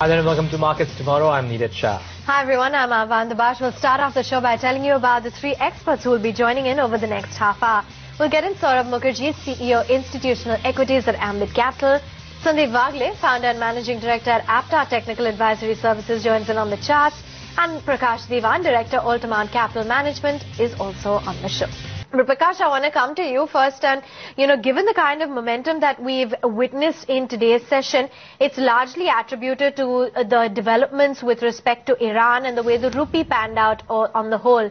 Hi there and welcome to Markets Tomorrow. I'm Neeraj Shah. Hi everyone, I'm Avan Dabash. We'll start off the show by telling you about the three experts who will be joining in over the next half hour. We'll get in Saurabh Mukherjee, CEO Institutional Equities at Ambit Capital. Sandeep Wagle, founder and managing director at Aptar Technical Advisory Services, joins in on the charts. And Prakash Diwan, director Altamount Capital Management, is also on the show. But Prakash, I want to come to you first and, given the kind of momentum that we've witnessed in today's session, it's largely attributed to the developments with respect to Iran and the way the rupee panned out on the whole.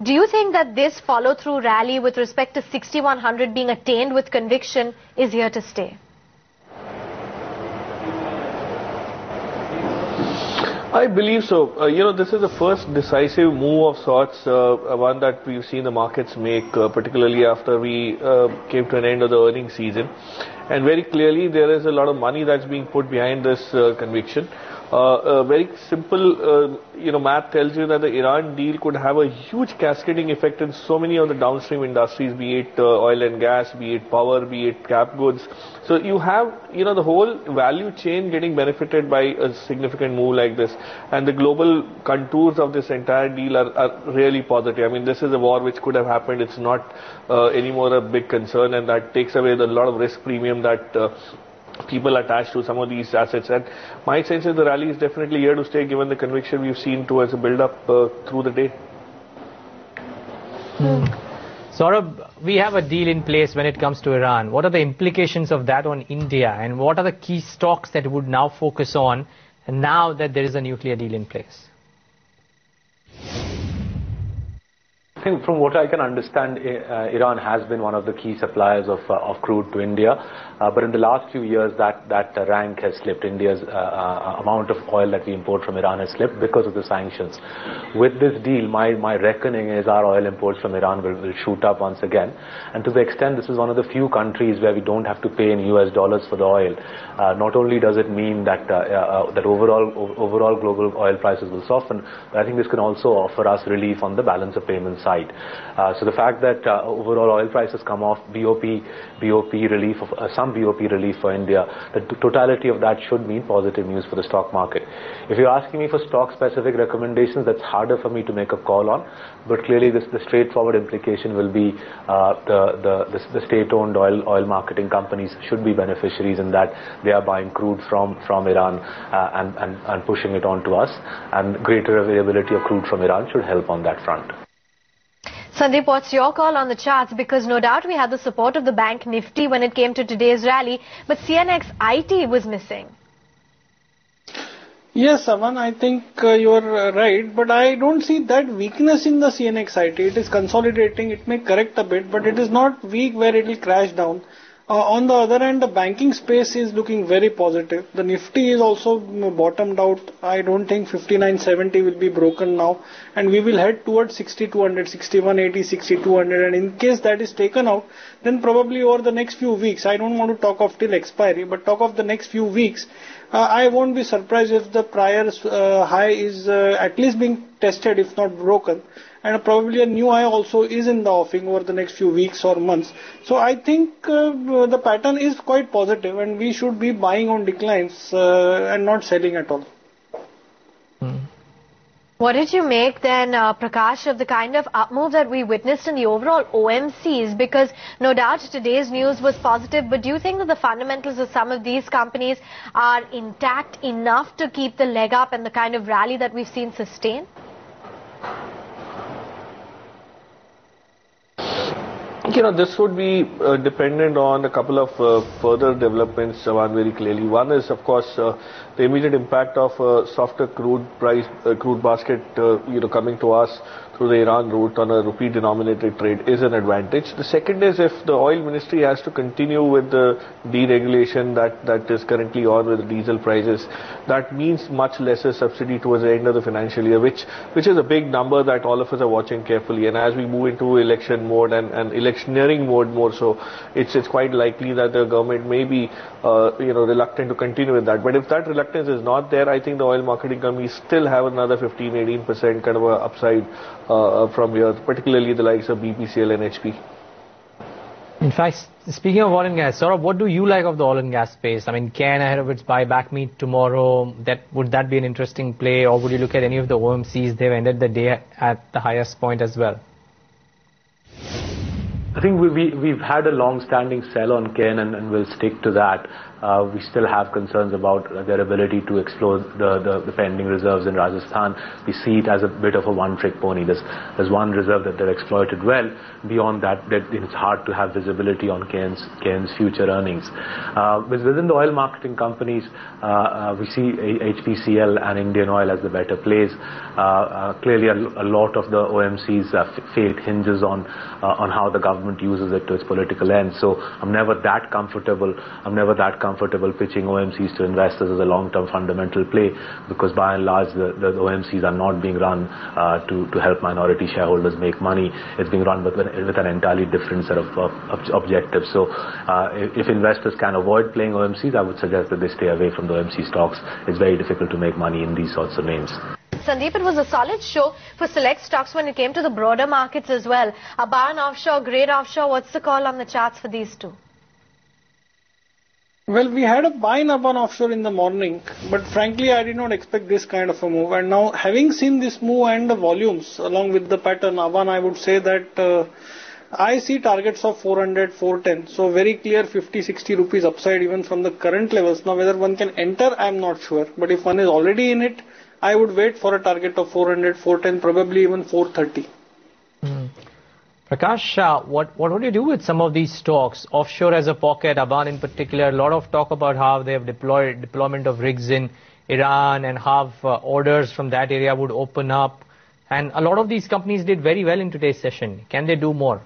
Do you think that this follow-through rally with respect to 6100 being attained with conviction is here to stay? I believe so. This is the first decisive move of sorts, one that we've seen the markets make, particularly after we came to an end of the earnings season. And very clearly, there is a lot of money that's being put behind this conviction. Very simple, math tells you that the Iran deal could have a huge cascading effect in so many of the downstream industries, be it oil and gas, be it power, be it cap goods. So you have, the whole value chain getting benefited by a significant move like this. And the global contours of this entire deal are really positive. I mean, this is a war which could have happened. It's not anymore a big concern, and that takes away a lot of risk premium that people attached to some of these assets. And my sense is the rally is definitely here to stay, given the conviction we've seen towards a build-up through the day. Saurabh, we have a deal in place when it comes to Iran. What are the implications of that on India, and what are the key stocks that would now focus on now that there is a nuclear deal in place? I think from what I can understand, Iran has been one of the key suppliers of crude to India. But in the last few years, that rank has slipped. India's amount of oil that we import from Iran has slipped because of the sanctions. With this deal, my reckoning is our oil imports from Iran will shoot up once again. And to the extent this is one of the few countries where we don't have to pay in US dollars for the oil, not only does it mean that that overall global oil prices will soften, but I think this can also offer us relief on the balance of payments side. So the fact that overall oil prices come off, BOP relief, some BOP relief for India, the totality of that should mean positive news for the stock market. If you're asking me for stock-specific recommendations, that's harder for me to make a call on. But clearly, the straightforward implication will be the state-owned oil marketing companies should be beneficiaries in that they are buying crude from Iran and pushing it on to us. And greater availability of crude from Iran should help on that front. Sandeep, what's your call on the charts? Because no doubt we had the support of the bank Nifty when it came to today's rally, but CNX IT was missing. Yes, Aman, I think you're right, but I don't see that weakness in the CNX IT. It is consolidating, it may correct a bit, but it is not weak where it will crash down. On the other hand, the banking space is looking very positive. The Nifty is also bottomed out. I don't think 5970 will be broken now. And we will head towards 6200, 6180, 6200. And in case that is taken out, then probably over the next few weeks, I don't want to talk of till expiry, but talk of the next few weeks, I won't be surprised if the prior high is at least being tested, if not broken. And probably a new high also is in the offing over the next few weeks or months. So I think the pattern is quite positive, and we should be buying on declines and not selling at all. What did you make then, Prakash, of the kind of up move that we witnessed in the overall OMCs? Because no doubt today's news was positive, but do you think that the fundamentals of some of these companies are intact enough to keep the leg up and the kind of rally that we've seen sustain? This would be dependent on a couple of further developments, Savan, very clearly. One is, of course, the immediate impact of softer crude basket, coming to us through the Iran route on a rupee-denominated trade is an advantage. The second is if the oil ministry has to continue with the deregulation that is currently on with the diesel prices, that means much lesser subsidy towards the end of the financial year, which is a big number that all of us are watching carefully. And as we move into election mode and electioneering mode more so, it's quite likely that the government may be reluctant to continue with that. But if that reluctance is not there, I think the oil marketing companies still have another 15-18% kind of a upside from here, particularly the likes of BPCL and HP. In fact, speaking of oil and gas, Saurabh, what do you like of the oil and gas space? I mean, can ahead of its buyback meet tomorrow? Would that be an interesting play, or would you look at any of the OMCs? They've ended the day at the highest point as well. I think we've had a long-standing sell on Cairn and we'll stick to that. We still have concerns about their ability to explore the pending reserves in Rajasthan. We see it as a bit of a one-trick pony. There's one reserve that they've exploited well. Beyond that, it's hard to have visibility on Cairn's future earnings. Within the oil marketing companies, we see HPCL and Indian Oil as the better plays. Clearly, a lot of the OMC's fate hinges on how the government uses it to its political end. So I'm never that comfortable pitching OMCs to investors as a long-term fundamental play, because by and large the OMCs are not being run to help minority shareholders make money. It's being run with an entirely different set of objectives. So if investors can avoid playing OMCs, I would suggest that they stay away from the OMC stocks. It's very difficult to make money in these sorts of names. Sandeep, it was a solid show for select stocks when it came to the broader markets as well. Aban Offshore, Great Offshore, what's the call on the charts for these two? Well, we had a buy in Aban Offshore in the morning, but frankly, I did not expect this kind of a move. And now, having seen this move and the volumes along with the pattern, Aban, I would say that I see targets of 400, 410. So very clear 50, 60 rupees upside even from the current levels. Now, whether one can enter, I am not sure. But if one is already in it, I would wait for a target of 400, 410, probably even 430. Prakash, what would you do with some of these stocks? Offshore as a pocket, Aban in particular, a lot of talk about how they have deployment of rigs in Iran and how orders from that area would open up. And a lot of these companies did very well in today's session. Can they do more?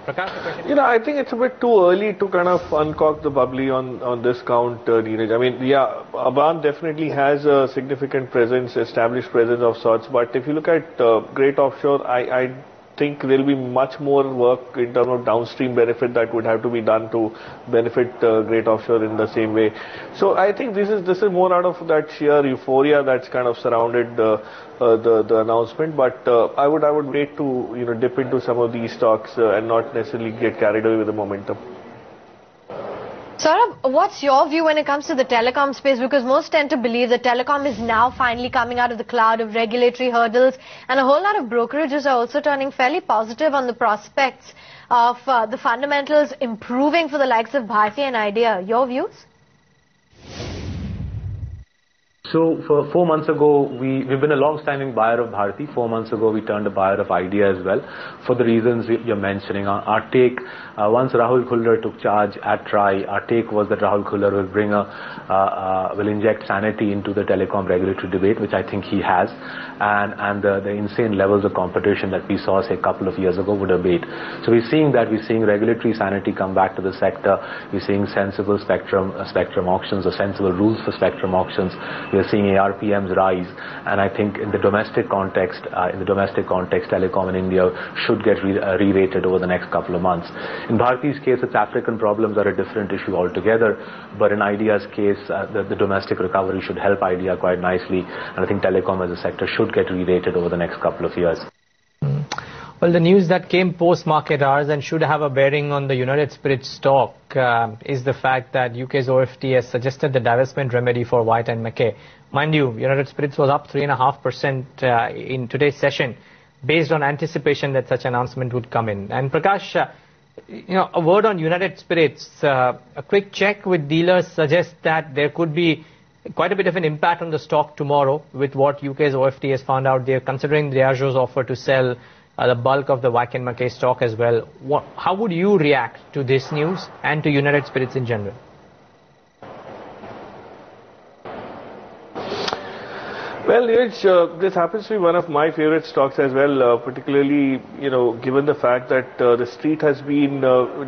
Prakash, I think it's a bit too early to kind of uncork the bubbly on this count, Neeraj. I mean, yeah, Aban definitely has a significant presence, established presence of sorts. But if you look at Great Offshore, I think there will be much more work in terms of downstream benefit that would have to be done to benefit Great Offshore in the same way. So I think this is more out of that sheer euphoria that's kind of surrounded the announcement. But I would wait to dip into some of these stocks and not necessarily get carried away with the momentum. Saurabh, what's your view when it comes to the telecom space? Because most tend to believe that telecom is now finally coming out of the cloud of regulatory hurdles, and a whole lot of brokerages are also turning fairly positive on the prospects of the fundamentals improving for the likes of Bharti and Idea. Your views? So for 4 months ago, we've been a long-standing buyer of Bharti. 4 months ago, we turned a buyer of Idea as well, for the reasons you're mentioning. Our take, once Rahul Khullar took charge at TRAI, our take was that Rahul Khullar will inject sanity into the telecom regulatory debate, which I think he has, and the insane levels of competition that we saw, say, a couple of years ago would abate. So we're seeing regulatory sanity come back to the sector. We're seeing sensible spectrum auctions, or sensible rules for spectrum auctions. We're seeing ARPMs rise, and I think in the domestic context, telecom in India should get re-rated over the next couple of months. In Bharti's case, its African problems are a different issue altogether, but in Idea's case, the domestic recovery should help Idea quite nicely, and I think telecom as a sector should get re-rated over the next couple of years. Well, the news that came post-market hours and should have a bearing on the United Spirits stock is the fact that UK's OFT has suggested the divestment remedy for White and Mackay. Mind you, United Spirits was up 3.5% in today's session based on anticipation that such announcement would come in. And Prakash, a word on United Spirits. A quick check with dealers suggests that there could be quite a bit of an impact on the stock tomorrow with what UK's OFT has found out. They are considering Diageo's offer to sell the bulk of the Wack and Mackay stock as well. How would you react to this news and to United Spirits in general? Well, this happens to be one of my favorite stocks as well, particularly, given the fact that the street has been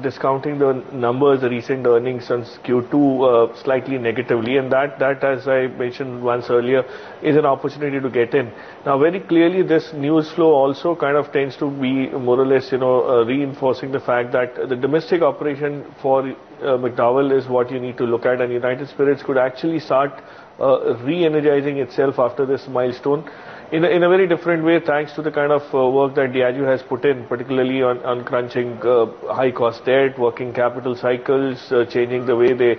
discounting the numbers, the recent earnings since Q2 slightly negatively, and that, as I mentioned once earlier, is an opportunity to get in. Now, very clearly, this news flow also kind of tends to be more or less, reinforcing the fact that the domestic operation for McDowell is what you need to look at, and United Spirits could actually start re-energizing itself after this milestone. in a very different way, thanks to the kind of work that Diageo has put in, particularly on crunching high-cost debt, working capital cycles, changing the way they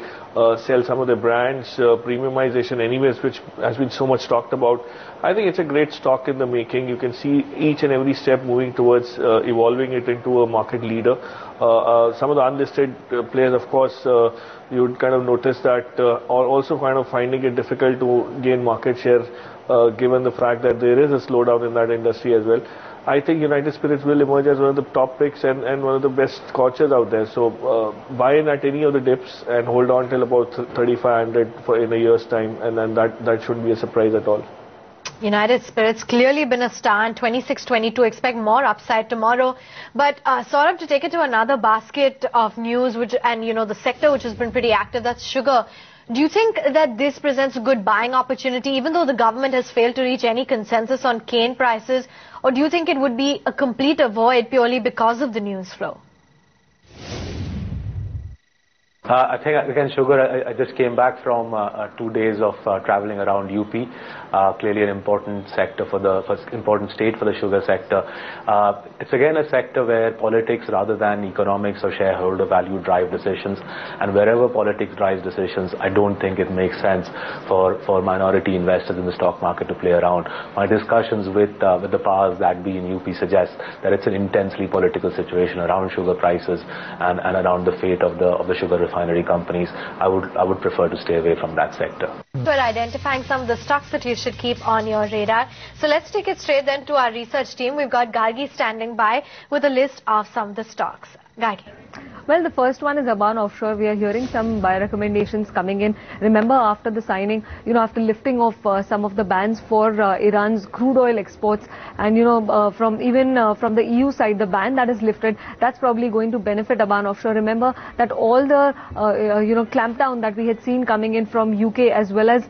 sell some of their brands, premiumization anyways, which has been so much talked about. I think it's a great stock in the making. You can see each and every step moving towards evolving it into a market leader. Some of the unlisted players, of course, you would kind of notice that are also kind of finding it difficult to gain market share, given the fact that there is a slowdown in that industry as well. I think United Spirits will emerge as one of the top picks and one of the best scotches out there. So buy in at any of the dips and hold on till about 3,500 for in a year's time, and then that shouldn't be a surprise at all. United Spirits clearly been a star in 26-22. Expect more upside tomorrow. But Saurabh, to take it to another basket of news, the sector which has been pretty active, that's sugar. Do you think that this presents a good buying opportunity, even though the government has failed to reach any consensus on cane prices? Or do you think it would be a complete avoid purely because of the news flow? I think, again, sugar, I just came back from 2 days of traveling around UP. Clearly an important sector important state for the sugar sector. It's again a sector where politics rather than economics or shareholder value drive decisions. And wherever politics drives decisions, I don't think it makes sense for minority investors in the stock market to play around. My discussions with the powers that be in UP suggest that it's an intensely political situation around sugar prices and around the fate of the sugar refinery companies. I would prefer to stay away from that sector. We're identifying some of the stocks that you should keep on your radar. So let's take it straight then to our research team. We've got Gargi standing by with a list of some of the stocks. Gargi. Well, the first one is Aban Offshore. We are hearing some buy recommendations coming in. Remember, after the signing, after lifting of some of the bans for Iran's crude oil exports, and from the EU side, the ban that is lifted, that's probably going to benefit Aban Offshore. Remember that all the clampdown that we had seen coming in from UK as well as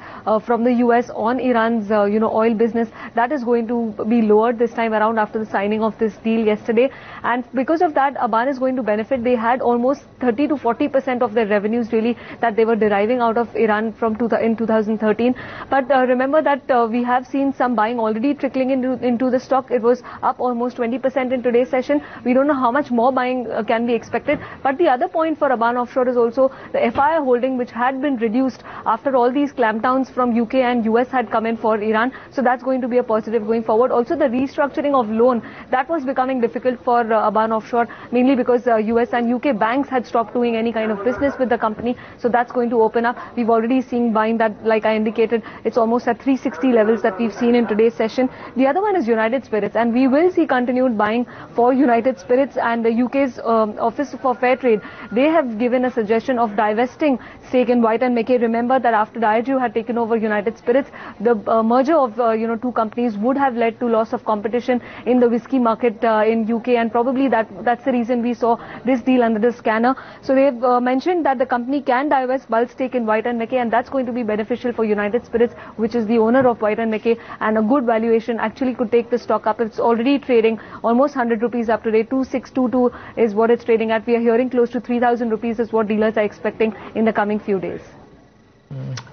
from the US on Iran's oil business, that is going to be lowered this time around after the signing of this deal yesterday. And because of that, Aban is going to benefit. They had almost 30 to 40% of their revenues really that they were deriving out of Iran in 2013. But remember that we have seen some buying already trickling into the stock. It was up almost 20% in today's session. We don't know how much more buying can be expected. But the other point for Aban Offshore is also the FII holding, which had been reduced after all these clampdowns from UK and US had come in for Iran. So that's going to be a positive going forward. Also, the restructuring of loan, that was becoming difficult for Aban Offshore, mainly because US and UK banks had stopped doing any kind of business with the company. So that's going to open up. We've already seen buying that, like I indicated, it's almost at 360 levels that we've seen in today's session. The other one is United Spirits, and we will see continued buying for United Spirits, and the UK's Office for Fair Trade. They have given a suggestion of divesting stake in White and McKay. Remember that after Diageo had taken over United Spirits, the merger of two companies would have led to loss of competition in the whiskey market in UK, and probably that's the reason we saw this deal under the scanner. So they've mentioned that the company can divest bulk stake in White and McKay, and that's going to be beneficial for United Spirits, which is the owner of White and McKay, and a good valuation actually could take the stock up. It's already trading almost 100 rupees up today. 2622 is what it's trading at. We are hearing close to 3,000 rupees is what dealers are expecting in the coming few days.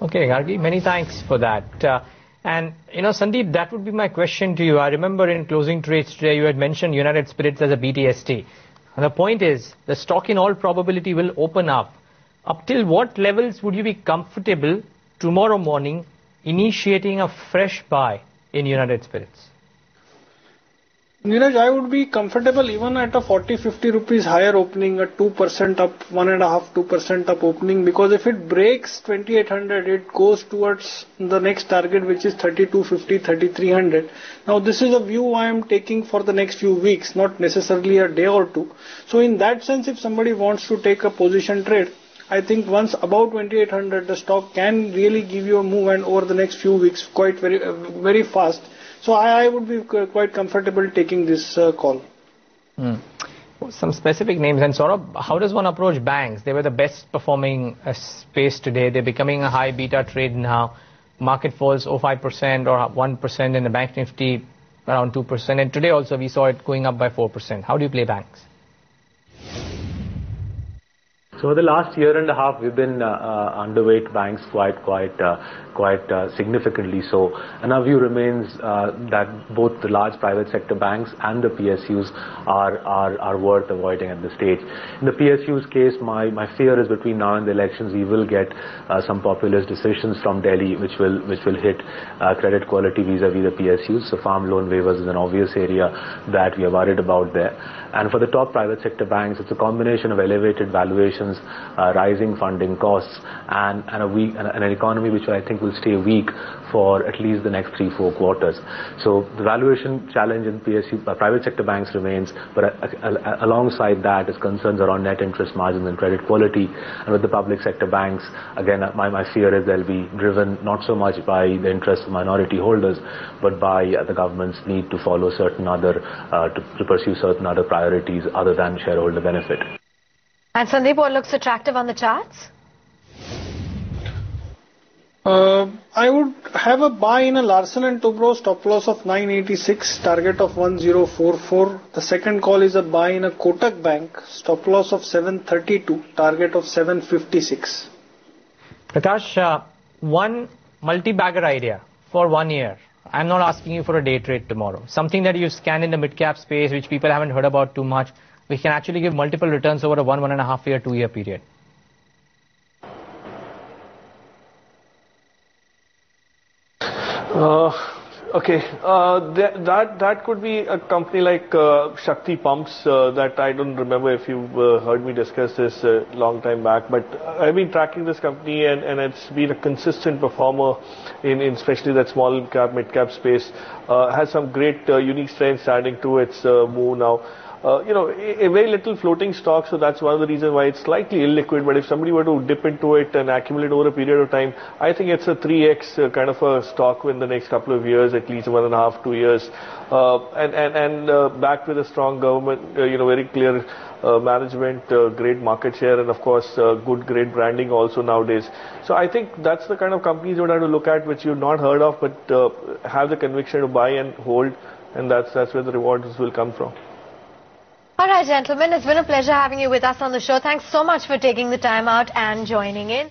Okay, Gargi, many thanks for that. And Sandeep, that would be my question to you. I remember in closing trades today, you had mentioned United Spirits as a BTST. And the point is, the stock in all probability will open up. Up till what levels would you be comfortable tomorrow morning initiating a fresh buy in United Spirits? Neeraj, I would be comfortable even at a 40-50 rupees higher opening, a 2% up, 1.5-2% up opening, because if it breaks 2800, it goes towards the next target, which is 3250, 3300. Now this is a view I am taking for the next few weeks, not necessarily a day or two. So in that sense, if somebody wants to take a position trade, I think once about 2800, the stock can really give you a move, and over the next few weeks, quite very fast. So I would be quite comfortable taking this call. Some specific names. And Saurabh, how does one approach banks? They were the best performing space today. They're becoming a high beta trade now. Market falls 0.5% or 1% in the Bank Nifty, around 2%. And today also we saw it going up by 4%. How do you play banks? So for the last year and a half, we've been underweight banks quite significantly so. And our view remains that both the large private sector banks and the PSUs are worth avoiding at this stage. In the PSU's case, my fear is between now and the elections, we will get some populist decisions from Delhi, which will hit credit quality vis-a-vis the PSUs. So farm loan waivers is an obvious area that we are worried about there. And for the top private sector banks, it's a combination of elevated valuations, rising funding costs, and an economy which I think will stay weak for at least the next 3-4 quarters. So the valuation challenge in PSU private sector banks remains, but alongside that is concerns around net interest margins and credit quality. And with the public sector banks, again, my fear is they'll be driven not so much by the interests of minority holders, but by the government's need to follow certain other to pursue certain other priorities other than shareholder benefit. And Sandeep, what looks attractive on the charts? I would have a buy in a Larsen & Toubro, stop loss of 986, target of 1044. The second call is a buy in a Kotak Bank, stop loss of 732, target of 756. Prakash, one multi-bagger idea for 1 year. I'm not asking you for a day trade tomorrow. Something that you scan in the mid-cap space, which people haven't heard about too much, which can actually give multiple returns over a 1.5 year, 2 year period. Okay, that could be a company like Shakti Pumps that I don't remember if you've heard me discuss this a long time back, but I've been tracking this company and it's been a consistent performer in especially that small cap, mid cap space. Has some great unique strengths adding to its move now. A very little floating stock, so that's one of the reasons why it's slightly illiquid. But if somebody were to dip into it and accumulate over a period of time, I think it's a 3x kind of a stock in the next couple of years, at least 1.5, 2 years, and backed with a strong government, very clear management, great market share, and of course great branding also nowadays. So I think that's the kind of companies you would have to look at, which you've not heard of, but have the conviction to buy and hold, and that's where the rewards will come from. All right, gentlemen, it's been a pleasure having you with us on the show. Thanks so much for taking the time out and joining in.